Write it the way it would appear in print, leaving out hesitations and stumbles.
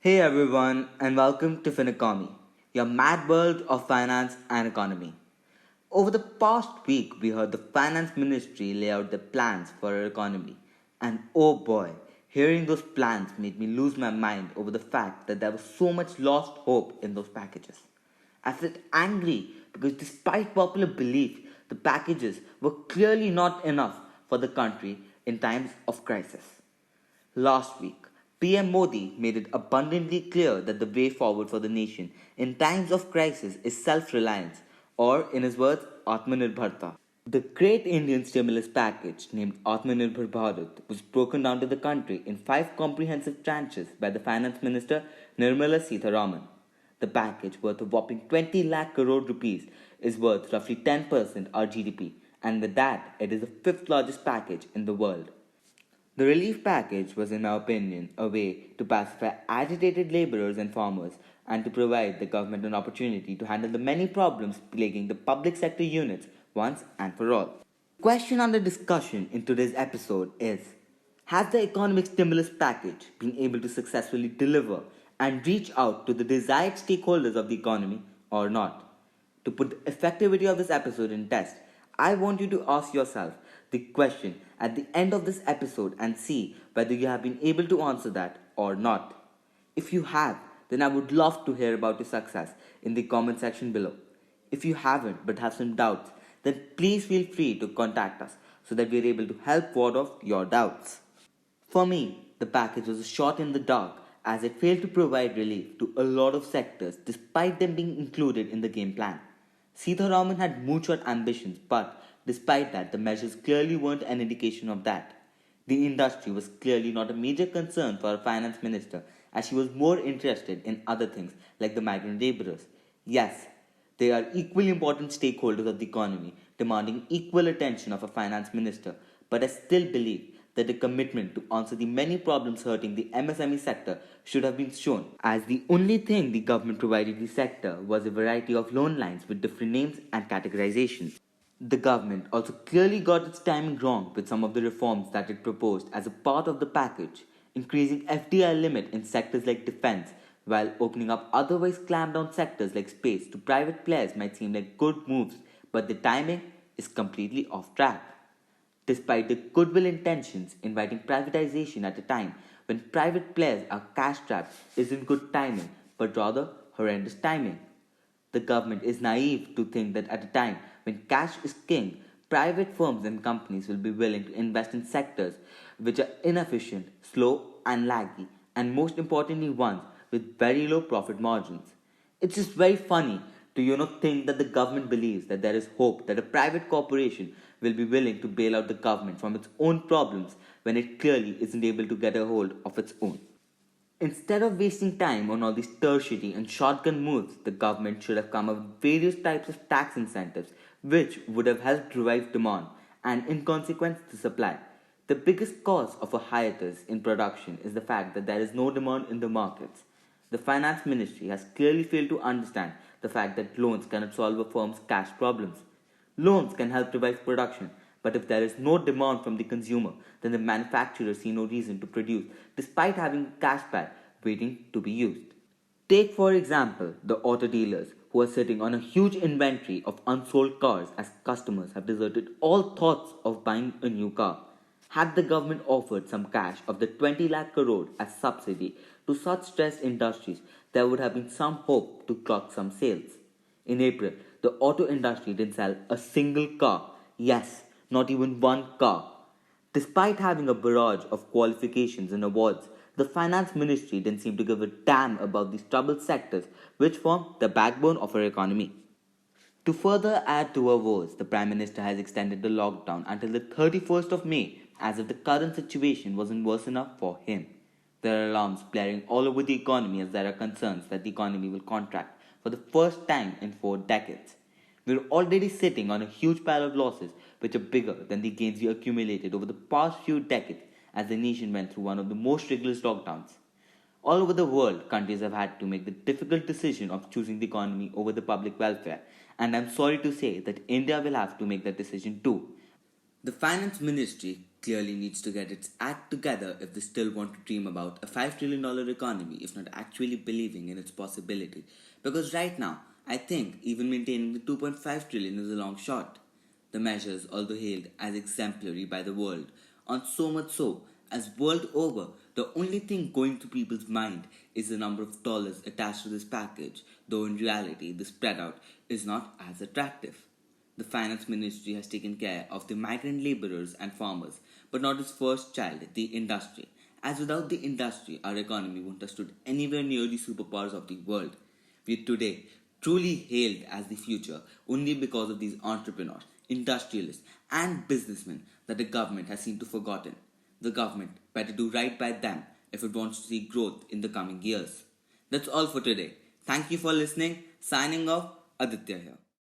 Hey everyone, and welcome to Fineconomy, your mad world of finance and economy. Over the past week, we heard the finance ministry lay out their plans for our economy, and oh boy, hearing those plans made me lose my mind over the fact that there was so much lost hope in those packages. I felt angry because, despite popular belief, the packages were clearly not enough for the country in times of crisis. Last week, PM Modi made it abundantly clear that the way forward for the nation in times of crisis is self reliance, or, in his words, Atmanirbharta. The Great Indian Stimulus Package, named Atmanirbhar Bharat, was broken down to the country in five comprehensive tranches by the Finance Minister Nirmala Sitharaman. The package, worth a whopping 20 lakh crore rupees, is worth roughly 10% our GDP, and with that, it is the fifth largest package in the world. The relief package was, in my opinion, a way to pacify agitated labourers and farmers and to provide the government an opportunity to handle the many problems plaguing the public sector units once and for all. The question under discussion in today's episode is: has the economic stimulus package been able to successfully deliver and reach out to the desired stakeholders of the economy or not? To put the effectivity of this episode in test, I want you to ask yourself the question at the end of this episode and see whether you have been able to answer that or not. If you have, then I would love to hear about your success in the comment section below. If you haven't but have some doubts, then please feel free to contact us so that we are able to help ward off your doubts. For me, the package was a shot in the dark as it failed to provide relief to a lot of sectors despite them being included in the game plan. Sitharaman had moonshot ambitions, but despite that, the measures clearly weren't an indication of that. The industry was clearly not a major concern for our finance minister as she was more interested in other things like the migrant laborers. Yes, they are equally important stakeholders of the economy, demanding equal attention of a finance minister, but I still believe that a commitment to answer the many problems hurting the MSME sector should have been shown, as the only thing the government provided the sector was a variety of loan lines with different names and categorizations. The government also clearly got its timing wrong with some of the reforms that it proposed as a part of the package, increasing FDI limit in sectors like defense, while opening up otherwise clamped down sectors like space to private players might seem like good moves, but the timing is completely off track. Despite the goodwill intentions, inviting privatization at a time when private players are cash strapped isn't good timing, but rather horrendous timing. The government is naive to think that at a time when cash is king, private firms and companies will be willing to invest in sectors which are inefficient, slow, and laggy, and most importantly, ones with very low profit margins. It's just very funny to think that the government believes that there is hope that a private corporation will be willing to bail out the government from its own problems when it clearly isn't able to get a hold of its own. Instead of wasting time on all these tertiary and shotgun moves, the government should have come up with various types of tax incentives which would have helped revive demand and, in consequence, the supply. The biggest cause of a hiatus in production is the fact that there is no demand in the markets. The finance ministry has clearly failed to understand the fact that loans cannot solve a firm's cash problems. Loans can help revive production, but if there is no demand from the consumer, then the manufacturers see no reason to produce despite having cash back waiting to be used. Take, for example, the auto dealers who are sitting on a huge inventory of unsold cars as customers have deserted all thoughts of buying a new car. Had the government offered some cash of the 20 lakh crore as subsidy to such stressed industries, there would have been some hope to clock some sales. In April, the auto industry didn't sell a single car. Yes, not even one car. Despite having a barrage of qualifications and awards, the finance ministry didn't seem to give a damn about these troubled sectors which form the backbone of our economy. To further add to our woes, the Prime Minister has extended the lockdown until the 31st of May as if the current situation wasn't worse enough for him. There are alarms blaring all over the economy as there are concerns that the economy will contract for the first time in 4 decades. We're already sitting on a huge pile of losses which are bigger than the gains we accumulated over the past few decades as the nation went through one of the most rigorous lockdowns. All over the world, countries have had to make the difficult decision of choosing the economy over the public welfare, and I'm sorry to say that India will have to make that decision too. The finance ministry clearly needs to get its act together if they still want to dream about a $5 trillion economy, if not actually believing in its possibility. Because right now, I think even maintaining the 2.5 trillion is a long shot. The measures, although hailed as exemplary by the world, on so much so as world over, the only thing going through people's mind is the number of dollars attached to this package, though in reality the spread out is not as attractive. The finance ministry has taken care of the migrant laborers and farmers, but not its first child, the industry. As without the industry, our economy wouldn't have stood anywhere near the superpowers of the world. We are today truly hailed as the future only because of these entrepreneurs, industrialists, and businessmen that the government has seemed to forgotten. The government better do right by them if it wants to see growth in the coming years. That's all for today. Thank you for listening. Signing off, Aditya here.